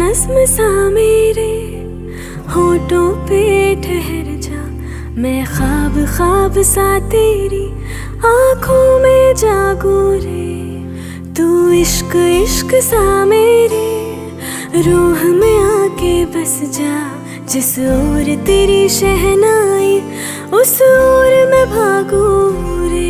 नज़्म सा मेरे होठों पे ठहर जा, मैं ख्वाब ख्वाब सा तेरी आँखों में जागूं रे। तू इश्क इश्क सा मेरे रूह में आके बस जा, जिस ओर तेरी शहनाई उस ओर मैं भागूं रे।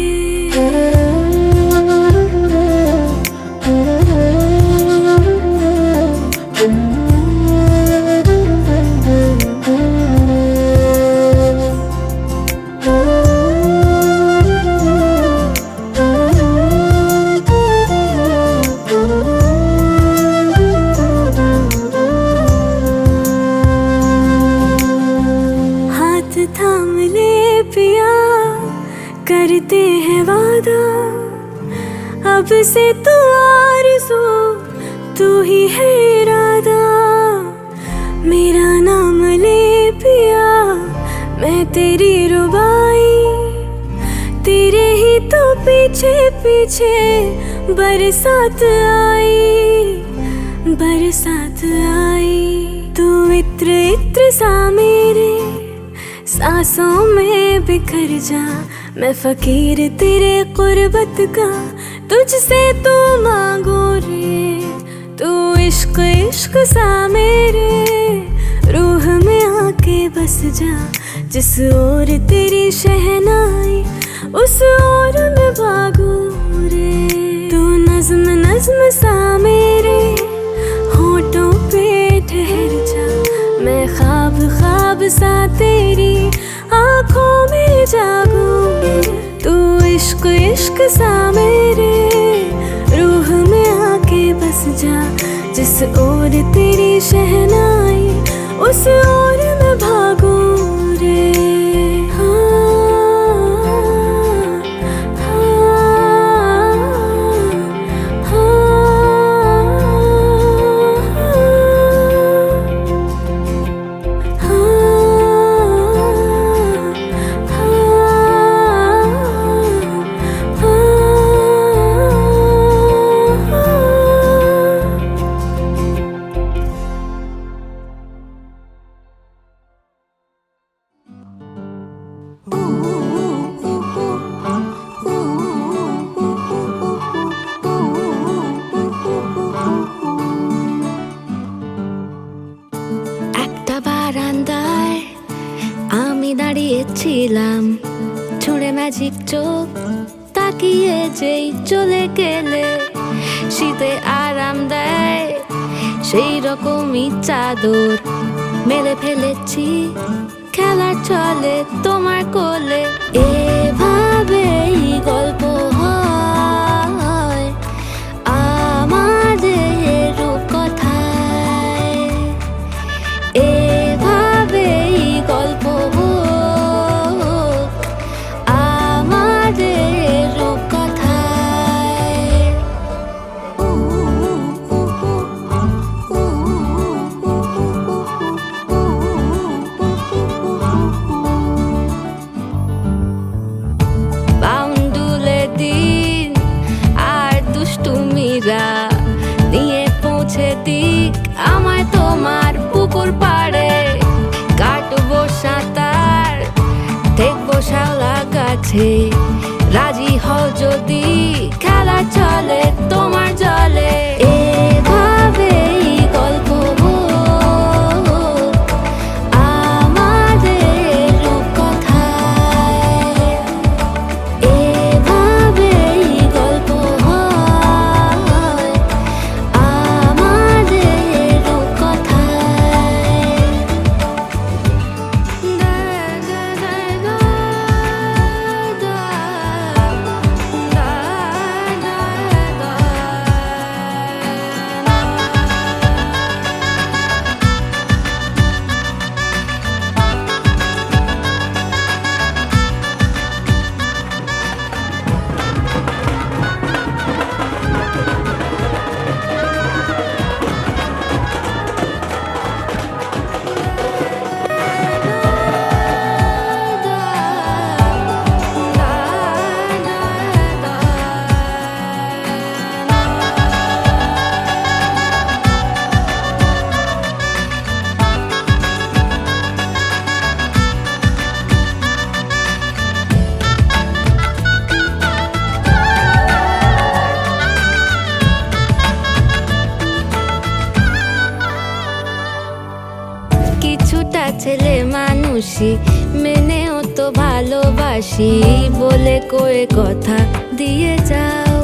थाम ले पिया, करते हैं वादा, अब से तू आरज़ू तू ही है इरादा। मेरा नाम ले पिया, मैं तेरी रुबाई, तेरे ही तो पीछे पीछे बरसात आई, बरसात आई। तू इत्र इत्र सा मेरे सांसों में बिखर जा, मैं फकीर तेरे कुर्बत का तुझसे तू मांगो रे। तू इश्क इश्क सा मेरे रूह में आके बस जा, जिस ओर तेरी शहनाई उस ओर मैं भागूं रे। तू नज़्म नज़्म सा मेरे होठों पे ठहर जा, मैं ख्वाब ख्वाब सा तेरी आँखों में जागूं। तू इश्क इश्क सा मेरे रूह में आके बस जा, जिस ओर तेरी शहनाई उस ओर मैं भागूं रे। ছিলাম ছুঁড়ে ম্যাজিক চোখ তাকিয়ে যেই চলে গেলে, শীতে আরাম দেয় সেই রকমই চাদর মেলে ফেলেছি খেলার চলে তোমার কোলে। এভাবেই গল্প হয় আমাদের রূপকথায়, এভাবেই গল্প নিয়ে পৌঁছে দিক আমায় তোমার পুকুর পাড়ে। কাটবো সাঁতার দেখবো শাওলা গাছে, রাজি হও যদি খেলা চলে তোমার জলে। এভাবে ছেলে মানুষই মেনেও তো ভালোবাসি বলে কয়ে কথা দিয়ে যাও।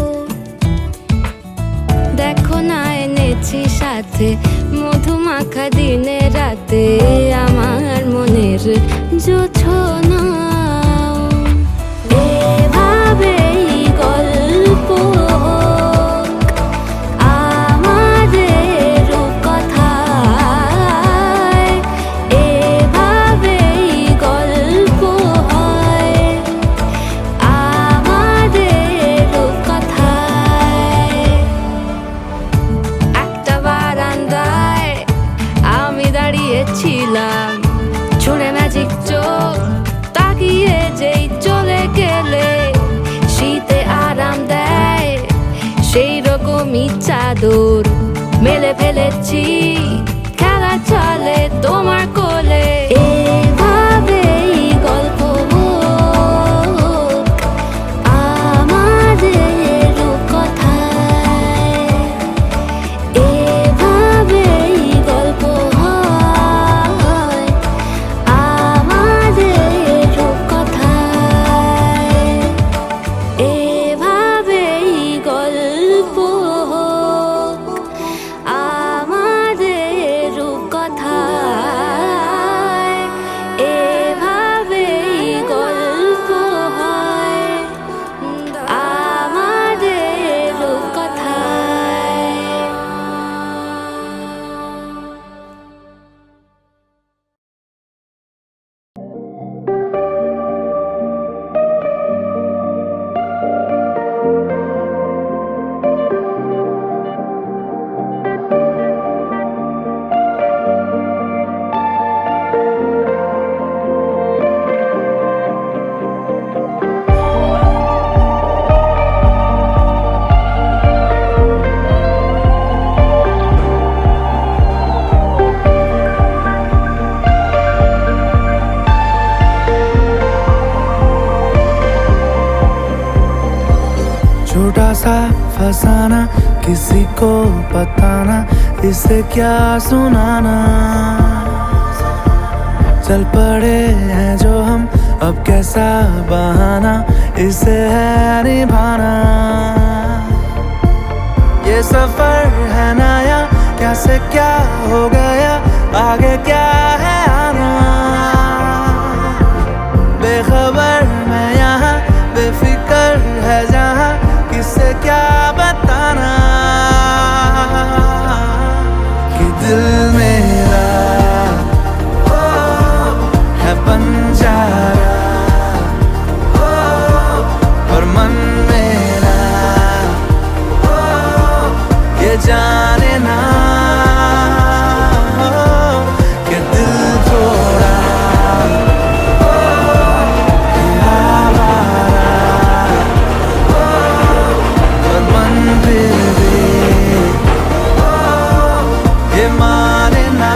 দেখো না এনেছি সাথে মধুমাখা দিনে রাতে আমার মনের জোছনা। এভাবেই গল্প আমাদের কথায়, এভাবেই গল্প হয় আমাদের কথায়। একটা বারান্দায় আমি দাঁড়িয়েছিলাম, ছুঁড়ে ম্যাজিক চোখ তাকিয়ে যেই চলে গেলে শীতে আরাম দেয় সেই রকমই চাদর মেলে ফেলেছি, খেলা চলে তোমার কোলে। এভাবেই গল্প হোক আমাদের কথায়, এভাবেই গল্প হয় আমাদের কথায়, এভাবেই গল্প হোক আমাদের কথায়, এভাবেই গল্প হয় আমাদের কথায়। छोटा सा फसाना किसी को बताना, इसे क्या सुनाना। चल पड़े हैं जो हम अब कैसा बहाना, इसे है निभाना। ये सफर है नया, क्या से क्या हो गया, आगे क्या है आना। बेखबर मैं यहाँ, बेफिक्र है जहाँ, किसे क्या बताना कि दिल मेरा है बंजारा और मन मेरा ये जाने ना कि दिल थोड़ा ये माने ना।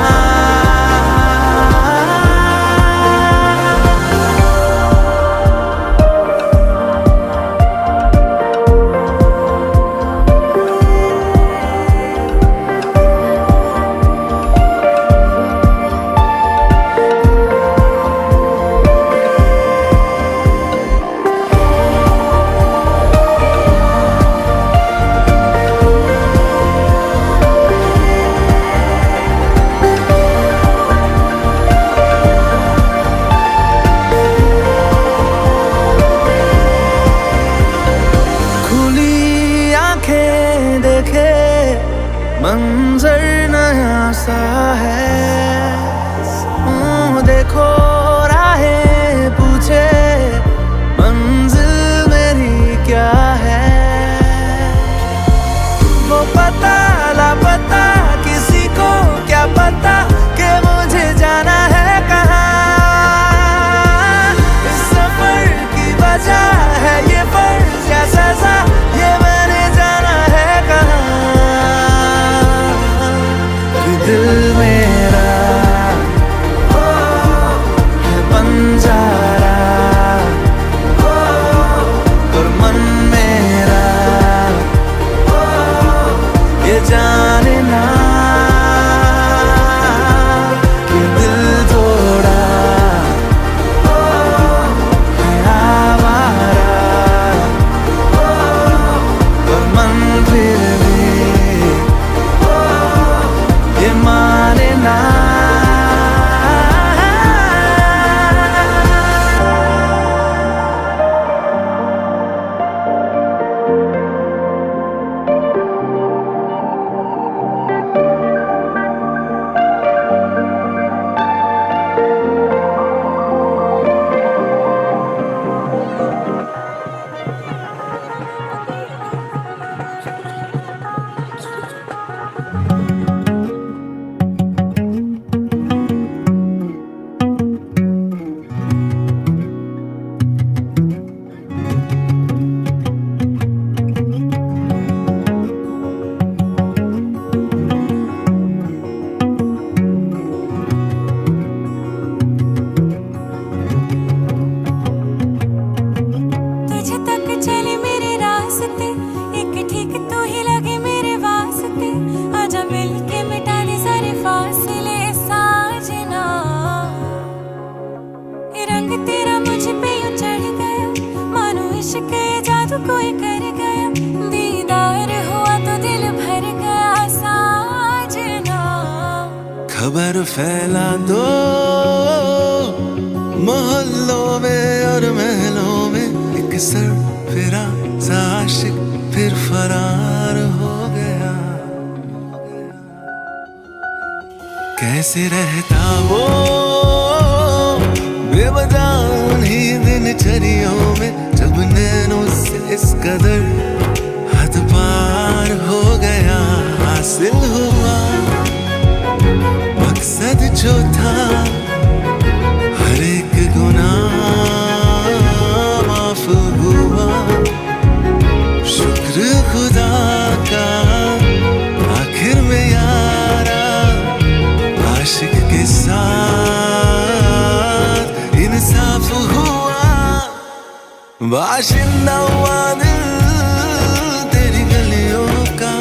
मंजर नया सा है, देखो राहें पूछे मंजिल मेरी क्या है। वो पता लापता किसी को क्या पता कि मुझे जाना है कहाँ। इस सफर की वजह है ये फर्ज या सजा, ये मैंने जाना है कहाँ। दिल मेरा है बंजारा और मन मेरा ये जाने ना कि दिल तो माने ना। कोई कर गया दीदार हुआ तो दिल भर गया साजना। खबर फैला दो मोहल्लों में और महलों में, एक सर फिरा आशिक फिर फरार हो गया। कैसे रहता वो बेवजह उन्हीं दिनचर्याओं में, जब नैनों से इस कदर हद पार हो गया। हासिल हुआ मकसद जो था, हर एक गुनाह माफ हुआ। शुक्र खुदा का आखिर में यारा, आशिक के साथ इंसाफ हुआ। बाशिंदा हुआ दिल तेरी गलियों का,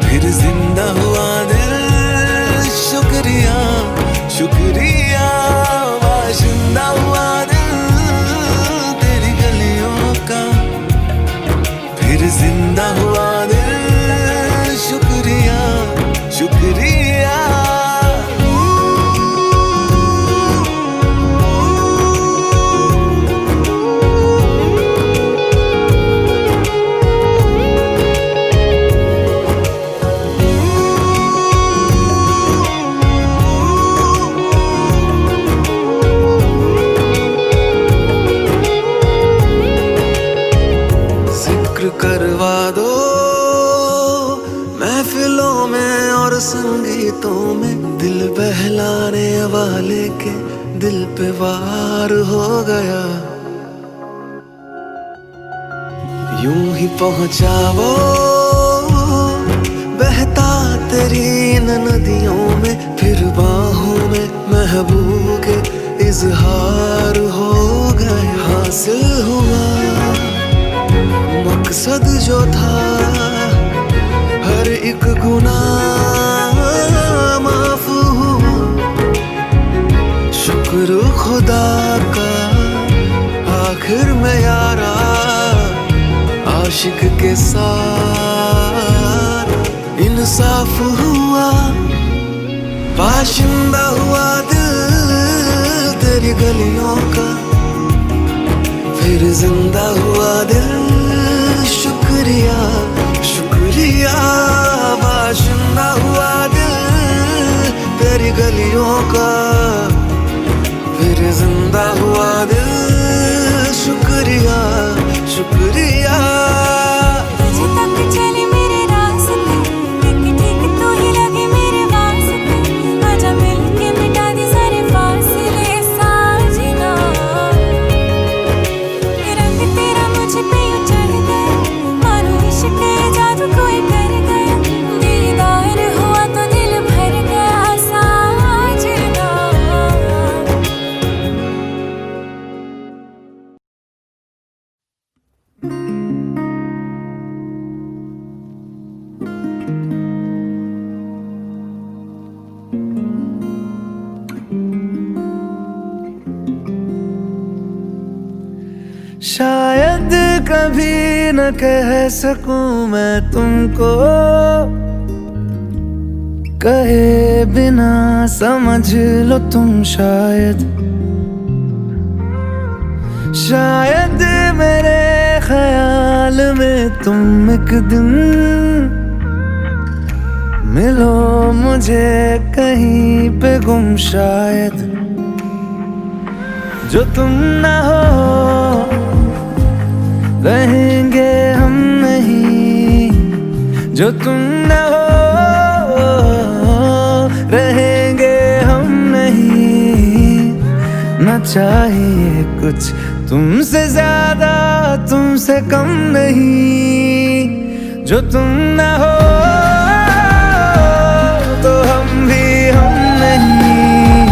फिर जिंदा हुआ दिल। शुक्रिया शुक्रिया, बाशिंदा हुआ दिल तेरी गलियों का, फिर जिंदा हुआ दिल। शुक्रिया शुक्रिया। करवा दो महफिलों में और संगीतों में, दिल बहलाने वाले के दिल पे वार हो गया। यूं ही पहुंचा वो बहता तेरी इन नदियों में, फिर बाहों में महबूब के इजहार हो गए। हासिल हुआ मकसद जो था, हर एक गुनाह माफ हुआ। शुक्र खुदा का आखिर में यारा, आशिक के साथ इंसाफ हुआ। बाशिंदा हुआ दिल तेरी गलियों का, फिर जिंदा हुआ दिल। शुक्रिया शुक्रिया, बाशिंदा हुआ दिल तेरी गलियों का, फिर जिंदा हुआ दिल। शुक्रिया शुक्रिया। तुझे तक चले मेरे रास्ते, ठीक ठीक तू ही लगे मेरे वास्ते। आजा मिलके मिटा दे सारे फासले साजना। रंग तेरा मुझ पे चढ़ गया, मानो इश्क जादू कोई कर गया। दीदार हुआ तो दिल भर गया साजना। शायद कभी न कह सकूं मैं तुमको, कहे बिना समझ लो तुम शायद मेरे ख्याल में तुम एक दिन मिलो मुझे कहीं पे गुम शायद। जो तुम ना हो रहेंगे हम नहीं, जो तुम ना हो रहेंगे हम नहीं। ना चाहिए कुछ तुमसे ज्यादा तुमसे कम नहीं। जो तुम ना हो तो हम भी हम नहीं,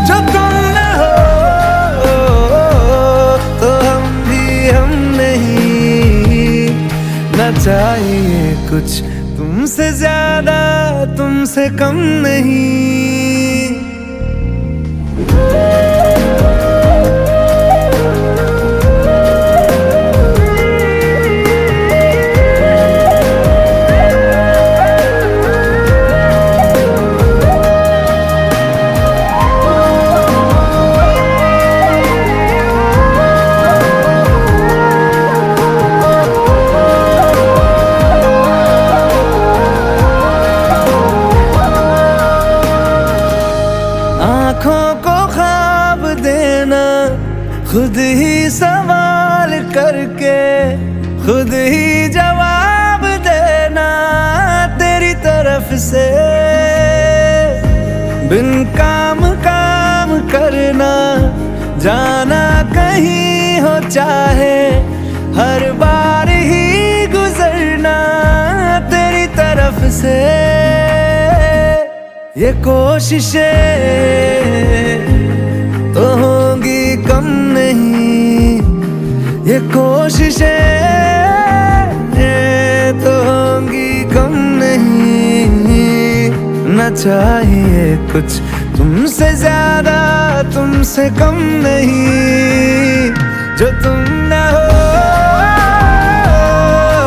जो तुम ना हो तो हम भी हम नहीं। ना चाहिए कुछ तुमसे ज्यादा तुमसे कम नहीं। आँखों को ख्वाब देना खुद ही सवाल करके, खुद ही जवाब देना तेरी तरफ से। बिन काम काम करना जाना कहीं हो चाहे, हर बार ही गुजरना तेरी तरफ से। ये कोशिशें तो होंगी कम नहीं, ये कोशिशें तो होंगी कम नहीं। न चाहिए कुछ तुमसे ज्यादा तुमसे कम नहीं। जो तुम ना हो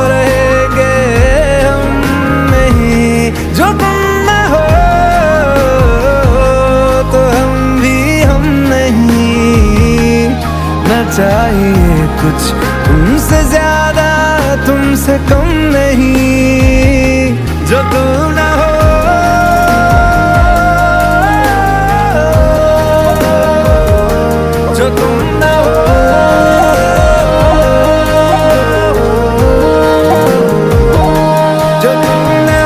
रहेंगे हम नहीं, जो तुम चाहिए कुछ तुमसे ज्यादा तुमसे कम नहीं। जो तुम ना हो जो तुम ना हो जो तुम ना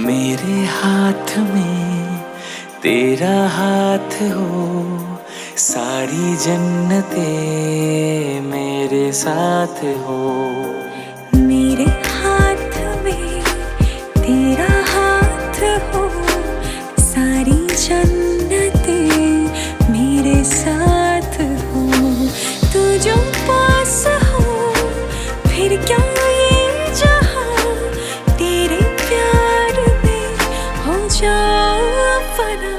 मेरे हाथ में तेरा हाथ हो, सारी जन्नतें मेरे साथ हो। मेरे हाथ में तेरा हाथ हो, सारी जन्नतें मेरे साथ हो। तू जो पास हो फिर क्या ये जहां, तेरे प्यार में हो जाऊं फना।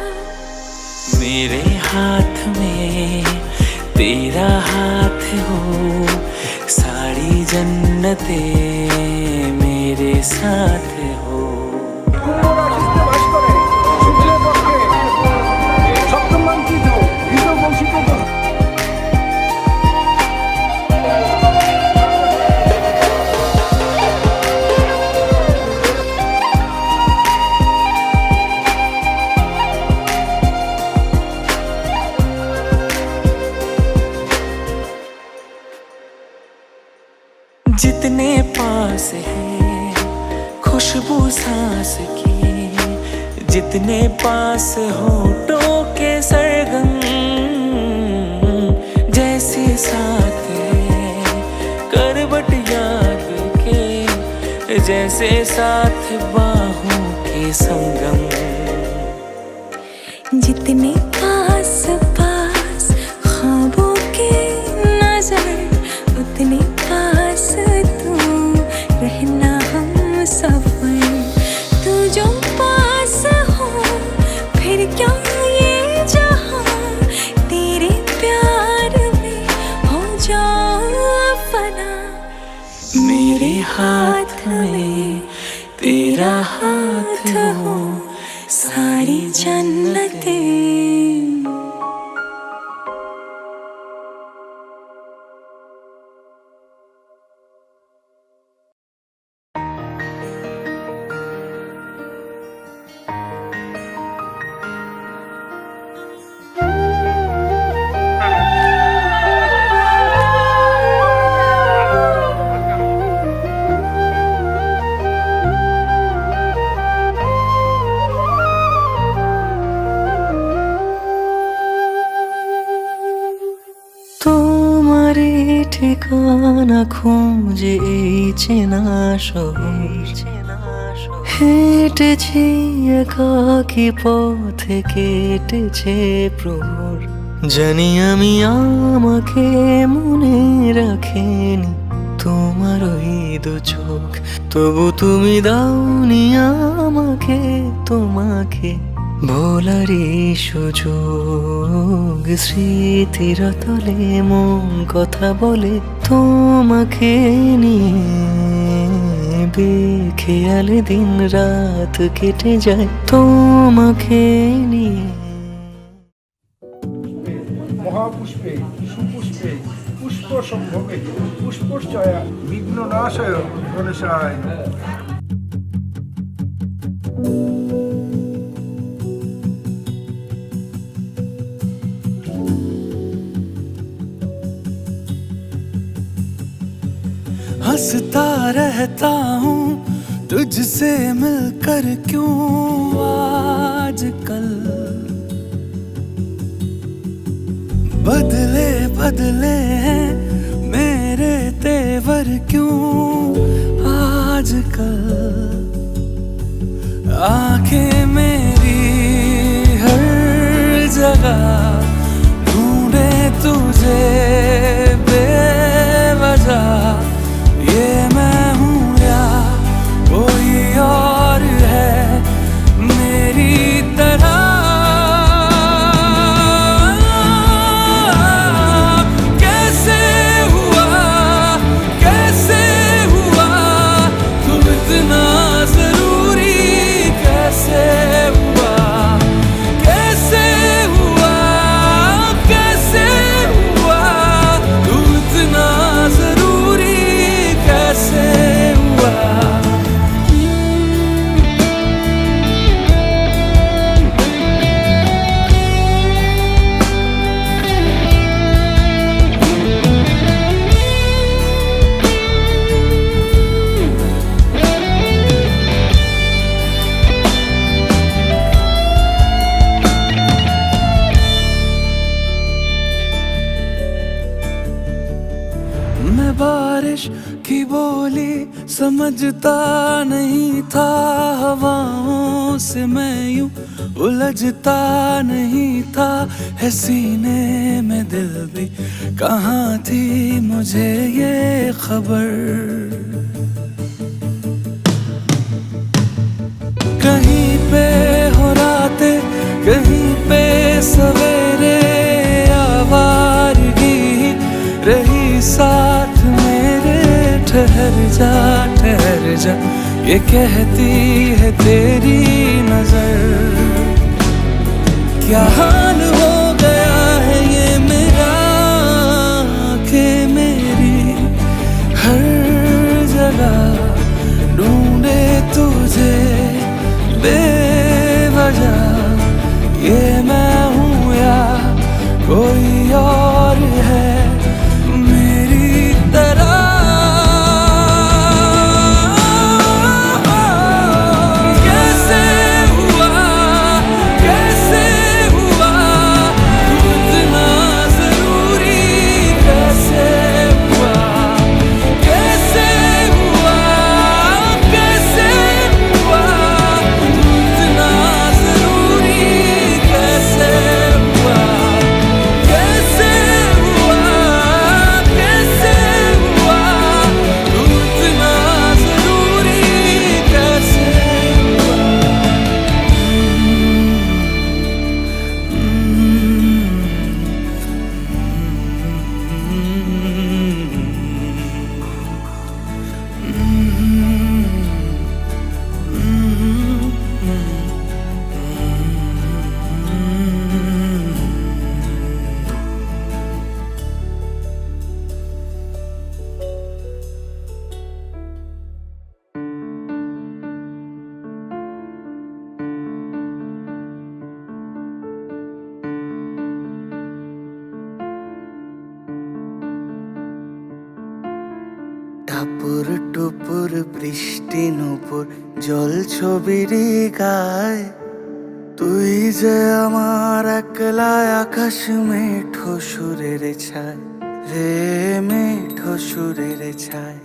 मेरे हाथ में तेरा हाथ हो, सारी जन्नतें मेरे साथ हो। जितने पास है खुशबू सांस की, जितने पास होठों के सरगम, जैसे साथ है करवट याद के, जैसे साथ बाहों के संगम। जितने पास पास ख्वाबों की नजर, उतने पास तू रहना हम सफर। तू जो पास हो फिर क्या ये जहां, तेरे प्यार में हो जाऊं फना। मेरे हाथ में तेरा हाथ हो सारी जन्नतें। ঠিকানা খুঁজে এই চেনা শহর, হেঁটেছি একাকী পথে কেটেছে প্রহর। জানি আমি আমাকে মনে রাখেনি তোমার ওই দু চোখ, তবু তুমি দাওনি আমাকে তোমাকে ভোলারই সুযোগ। স্মৃতির তলে মন কথা বলে তোমাকে নিয়ে, বেখেয়ালে দিন রাত কেটে যায় তোমাকে নিয়ে। মহাপুষ্পে সুপুষ্পে পুষ্প সম্ভবে পুষ্পর্চয়া বিঘ্ন নাশয় গণেশায়। हंसता रहता हूँ तुझसे मिलकर, क्यों आजकल बदले बदले हैं मेरे तेवर, क्यों आजकल आंखें मेरी हर जगह ढूंढे तुझे बेवजह। ये मैं हूँ या कोई और है मेरी तरह, कैसे हुआ तुम इतना जरूरी, कैसे हुआ तुम इतना जरूरी, कैसे हुआ। मैं बारिश की बोली समझता नहीं था, हवाओं से मैं यूं उलझता नहीं था। है सीने में दिल भी कहाँ थी मुझे ये खबर, कहीं पे हो रातें कहीं पे सवेरे, आवारगी रही साथ मेरे। ठहर जा ये कहती है तेरी नजर, क्या हाल हो गया है ये मेरा। आंखें मेरी हर जगह ढूंढे तुझे बेवजह। ये मैं हूँ या कोई और है मेरी तरह, টাপুর টুপুর বৃষ্টি নুপুর জল ছবির গায়, তুই যে আমার একলা আকাশ মেঠো সুরের ছায় রে, মেঠো সুরের ছায়।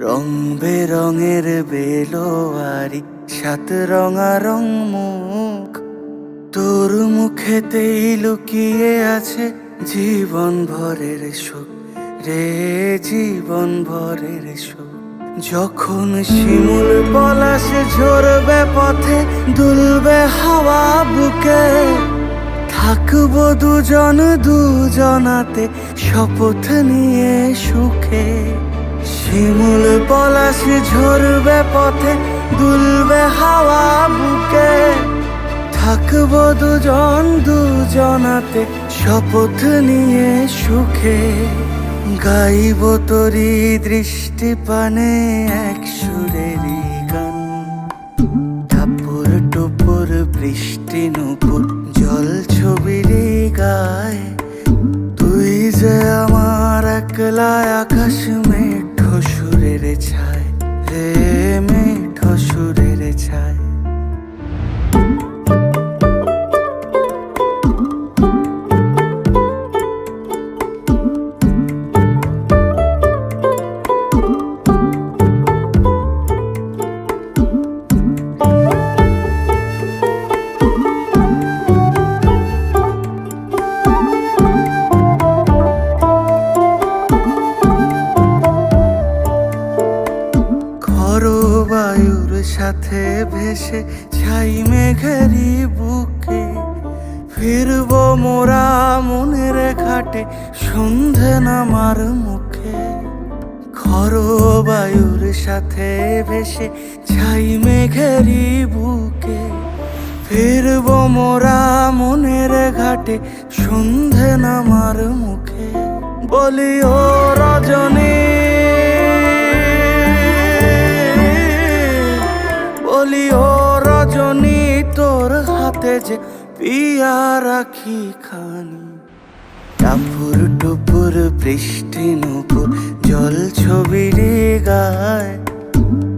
রং বেরঙের বেলোয়ারি সাত রঙা রং মুখ, তোর মুখেতেই লুকিয়ে আছে জীবন ভরের সুখ রে, জীবন ভরের সুখ। যখন শিমুল পলাশে ঝরবে পথে দুলবে হাওয়া বুকে, থাকবো দুজন দুজনাতে শপথ নিয়ে সুখে। শিমুল পলাশে ঝরবে পথে দুলবে হাওয়া বুকে, থাকবো দুজন দুজনাতে শপথ নিয়ে সুখে। গাইব তোরি দৃষ্টি পানে এক সুরেরই গান, টাপুর টুপুর বৃষ্টি নুপুর জল ছবির গায়, তুই যে আমার একলা আকাশ মেঠো সুরের ছায় রে, মেঠো সুরের ছায়। বায়ুর সাথে ভেসে ছাই মেঘেরি বুকে, ফিরবো মোরা মনের ঘাটে সন্ধে নামার মুখে। খর বায়ুর সাথে ভেসে ছাই মেঘেরি বুকে, ফিরবো মোরা মনের ঘাটে সন্ধে নামার মুখে। বলি ও রজনী, বলি ও রজনী, তোর হাতে যে পিয়া রাখি খানি। টাপুর টুপুর বৃষ্টি নুপুর জল ছবির গায়,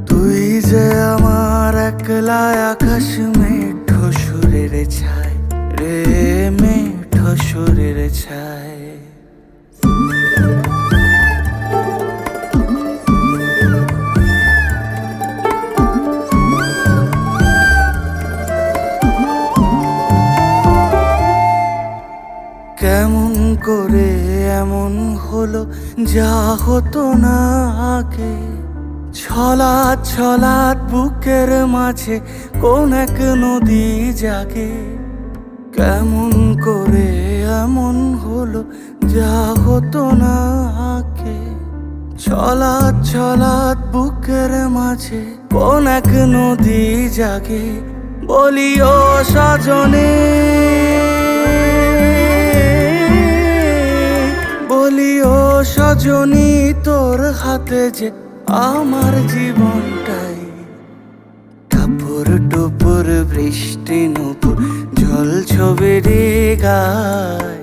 তুই যে আমার একলা আকাশ মেঠো সুরের ছায় রে, মেঠো সুরের ছায়। কেমন করে এমন হলো যা হতো না আগে, ছলাৎ ছলাৎ বুকের মাঝে কোন এক নদী জাগে। কেমন করে এমন হলো যা হতো না আগে, ছলাৎ ছলাৎ বুকের মাঝে কোন এক নদী জাগে। বলি ও সজনে, বলি ও সজনী, তোর হাতে যে আমার জীবনটাই। টাপুর টুপুর বৃষ্টি নুপুর জল ছবির গায়,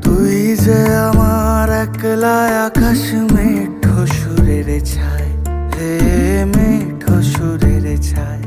তুই যে আমার একলা আকাশ মেঠো সুরের ছায় রে, মেঠো সুরের ছায়।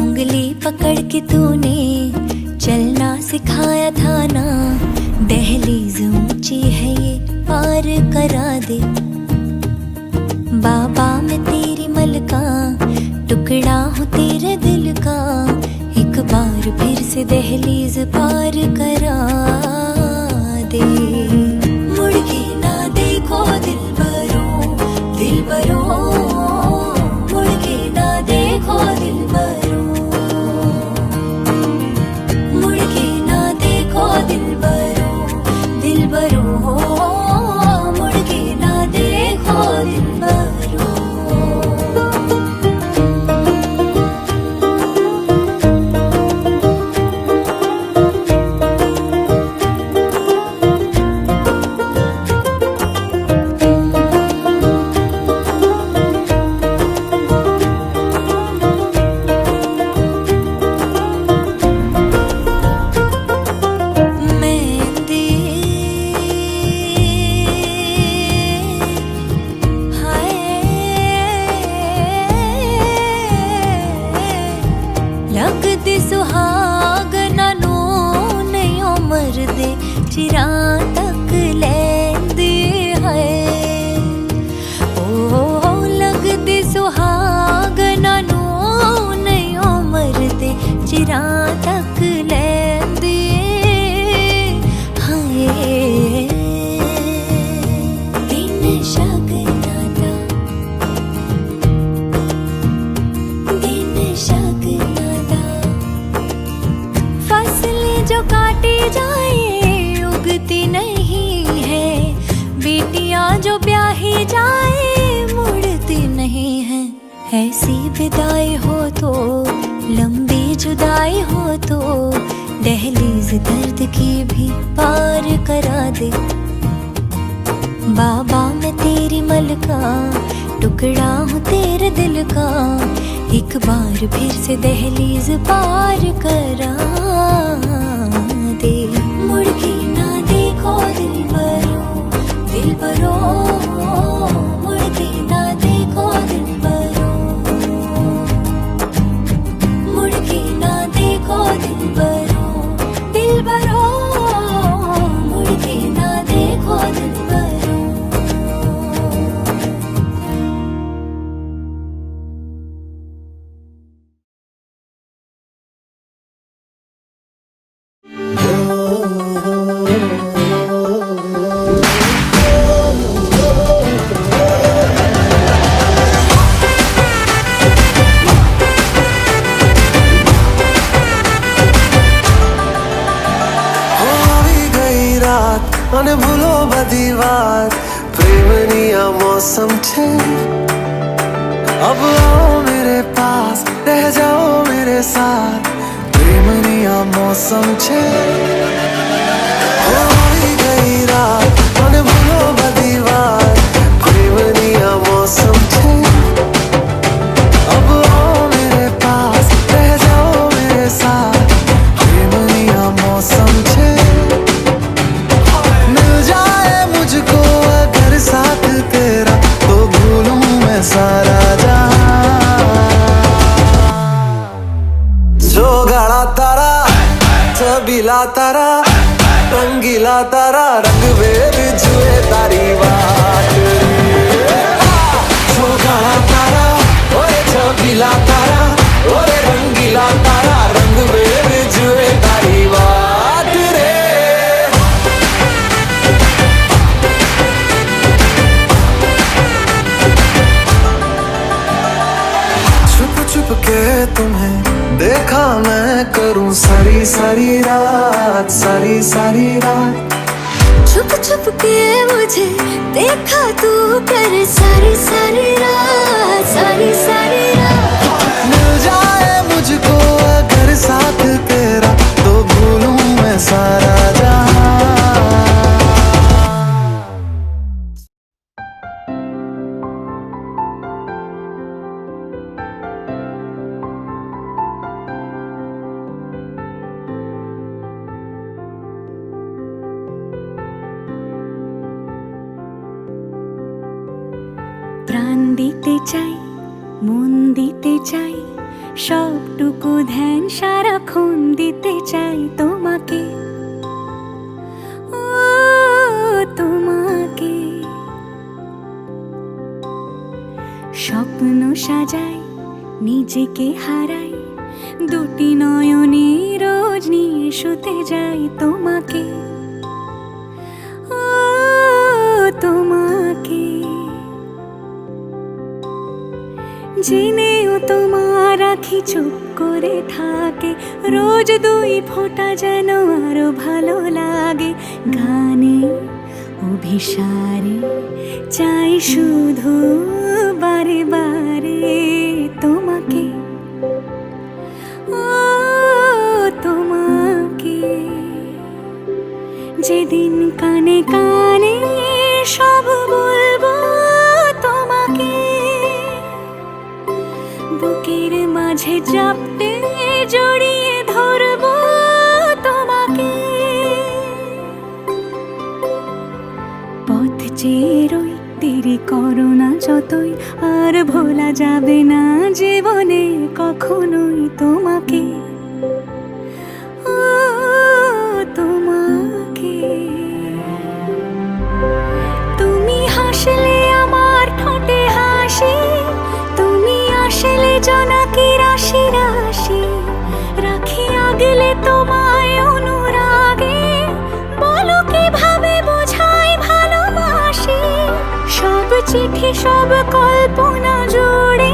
उंगली पकड़ के तूने चलना सिखाया था ना, दहलीज ऊंची है ये पार करा दे। बाबा मैं तेरी मलका, टुकड़ा हूँ तेरे दिल का, एक बार फिर से दहलीज पार करा दे। मुड़ के ना देखो दिलबरों, दिलबरों, मुड़ के ना देखो दिलबरों, मुड़ के ना देखो दिलबरों, दिलबरों, मुड़ के ना देखो दिलबरों। लगदे सुहागना नू नहीं उमर दे, चिरा तक लैंदे है। ओ लगदे सुहागना नू नहीं उमर दे, चिरा तक लैंदे है। दिन शगना दा, दिन शगना दा, फसलें जो काटी जाए उगती नहीं है, बेटियां जो ब्याही जाए मुड़ती नहीं है। ऐसी विदाई हो तो, लंबी जुदाई हो तो, दहलीज दर्द की भी पार करा दे। बाबा मैं तेरी मलका, टुकड़ा हूँ तेरे दिल का, एक बार फिर से दहलीज पार करा दे। मुड़ के ना देखो दिलबरों, दिलबरों, मुड़ के ना देखो दिलबरों, मुड़ के ना देखो दिलबरों, दिलबरों, मुड़ के ना देखो दिलबरों। અને ભૂલો બધી વાત, પ્રેમની આ મૌસમ છે। अब आओ मेरे पास, रह जाओ मेरे साथ, प्रेमनी आ मौसम छे। होई गई रात અને ભૂલો બધી વાત, પ્રેમની આ मौसम छे। अब आओ मेरे पास, रह जाओ मेरे साथ, प्रेमनी आ मौसम छे। मिल जाए मुझको अगर साथ तेरा, तो भूलूं मैं सारा छबीला तारा, रंगीला तारा, रंग वेद जुए तारी बात। छोगाड़ा तारा, ओए छबीला तारा, ओए रंगीला तारा, रंग वेद जुए तारी बात रे। छुप छुप के तुम्हें देखा मैं करूं सारी सारी रात, सारी सारी रात। छुप छुप के मुझे देखा तू कर सारी सारी रात, सारी सारी रात। मिल जाए मुझको अगर साथ तेरा, तो भूलूं मैं सारा जहां। প্রাণ দিতে চাই, মন দিতে চাই, সবটুকু ধ্যান সারাক্ষণ দিতে চাই তোমাকে, ও তোমাকে। স্বপ্ন সাজাই, নিজেকে হারাই, দুটি নয়নে রোজ নিয়ে শুতে যাই তোমাকে, ও তোমাকে। জেনেও তোমার আখি চুপ করে থাকে, রোজ দুই ফোঁটা যেন আরো ভালো লাগে। গানে অভিসারে চাই শুধু বারে বারে তোমাকে, ও তোমাকে। যেদিন কানে কানে সব বলবো তোমাকে, বুকের মাঝে চাপতে জড়িয়ে ধরবো তোমাকে। পথ চেয়ে রই, দেরি করো না যতই, আর ভোলা যাবে না জীবনে কখনোই তোমাকে, ও তোমাকে। তুমি হাসলে আমার ঠোঁটে হাসি, তুমি আসলে জোনাকি রাশি রাশি, রাখি আগলে তোমায় অনুরাগে, বলো কিভাবে বোঝাই ভালোবাসি। সব চিঠি সব কল্পনা জুড়ে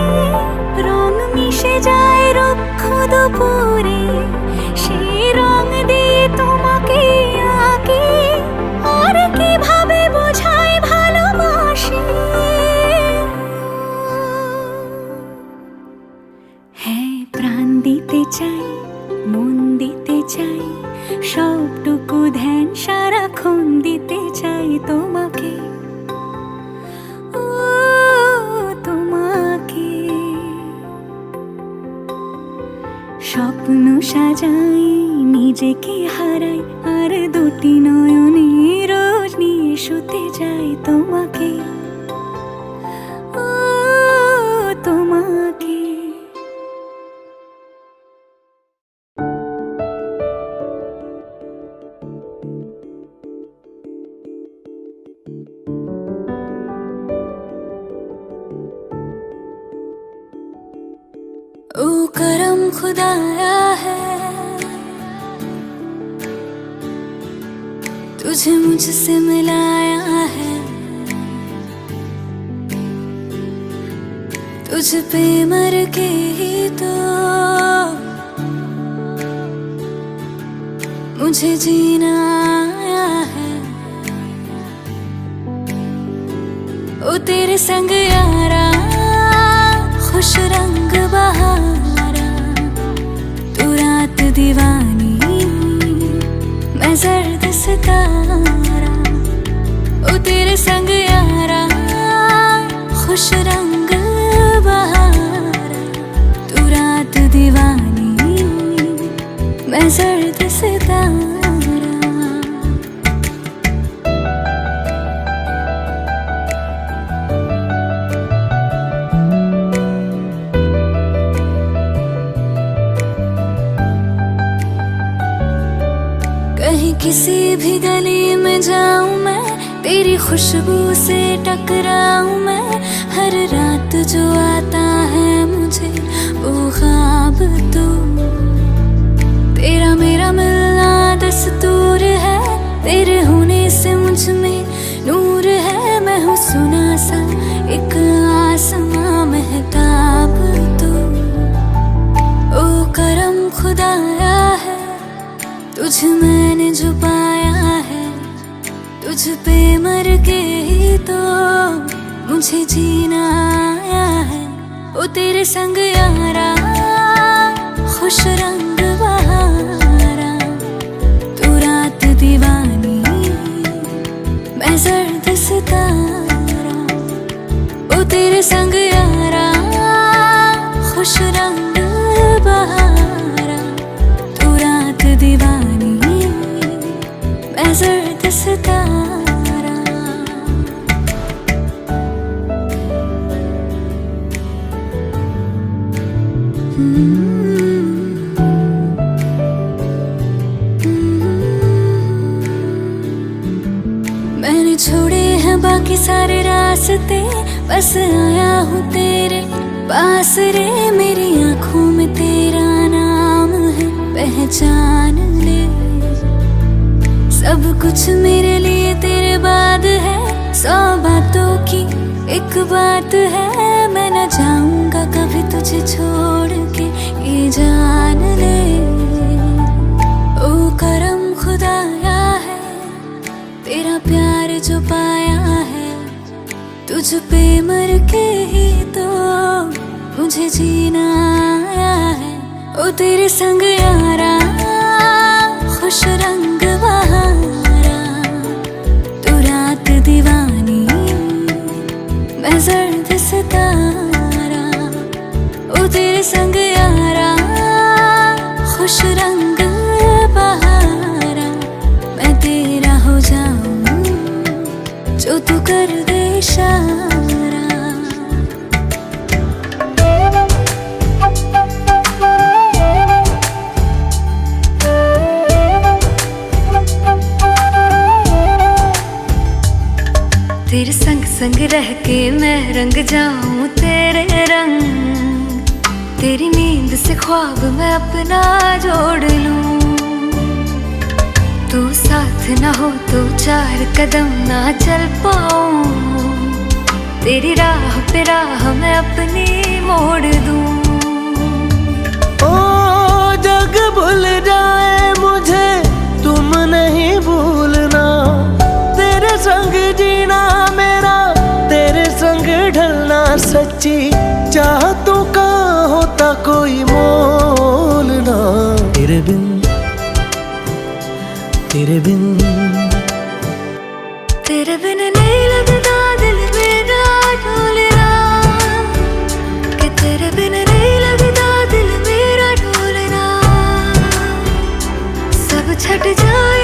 রং মিশে যায় রুক্ষ দুপুরে, সেই রং দিয়ে তোমাকে আঁকি, আর কিভাবে বোঝাই ভালোবাসি। হ্যাঁ, প্রাণ দিতে চাই, মন দিতে চাই, সবটুকু ধ্যান সারাক্ষণ দিতে চাই তোমাকে, ও তোমাকে। স্বপ্ন সাজাই, নিজেকে হারাই, আর দুটি নয়নে রোজ নিয়ে শুতে যাই তোমাকে, ও তোমাকে। ओ करम खुदाया है, तुझे मुझसे मिलाया है, तुझ पे मर के ही तो मुझे जीना आया है। ओ तेरे संग यारा खुश रंग बहारा, तू रात दीवानी मैं जर्द सितारा। ओ तेरे संग यारा खुश रंग बहारा, तू रात दीवानी मैं जर्द सितारा। कहीं किसी भी गली में जाऊं मैं, तेरी खुशबू से टकराऊं मैं। हर रात जो आता है मुझे वो ख्वाब तू, तेरा मेरा मिलना दस्तूर है, तेरे होने से मुझ में नूर है। मैं हूँ सुना सा एक आसमां महताब तू, ओ करम खुदाया है, तुझ मैंने जो पाया है, तुझ पे मर के ही तो मुझे जीना आया है। ओ तेरे संग यारा खुश रंग बहारा, तू रात दीवानी मैं जर्द सितारा। ओ तेरे संग यारा खुश रंग बहारा, तू रात दीवानी मैं जर्द सितारा। है बाकी सारे रास्ते, बस आया हूँ तेरे पास रे। मेरी आंखों में तेरा नाम है, पहचान ले। सब कुछ मेरे लिए तेरे बाद है, 100 बातों की एक बात है। मैं न जाऊंगा कभी तुझे छोड़ के, ये जान ले। ओ करम खुदाया है, तेरा प्यार जो पाया है। तुझ पे मर के ही तो मुझे जीना आया है। ओ तेरे संग यारा खुश रंग बहारा, तू रात दीवानी मैं जर्द सितारा। ओ तेरे संग यारा खुश रंग बहारा, मैं तेरा हो जाऊं जो तू कर दे इशारा। तेरे संग संग रह के मैं रंग जाऊं तेरे रंग। तेरी नींद से ख्वाब मैं अपना जोड़ लूं। तू साथ ना हो तो 4 कदम ना चल पाऊं। तेरी राह पे राह मैं अपनी मोड़ दूं। ओ जग भूल जाए मुझे तुम नहीं भूलना। तेरे संग जीना मेरा, तेरे संग ढलना सच्ची चाहतों का होता कोई मोल ना। तेरे बिन तेरे बिन तेरे बिन नहीं लगता दिल मेरा ढोलना, कि तेरे बिन नहीं लगता दिल मेरा ढोलना। सब छट जाए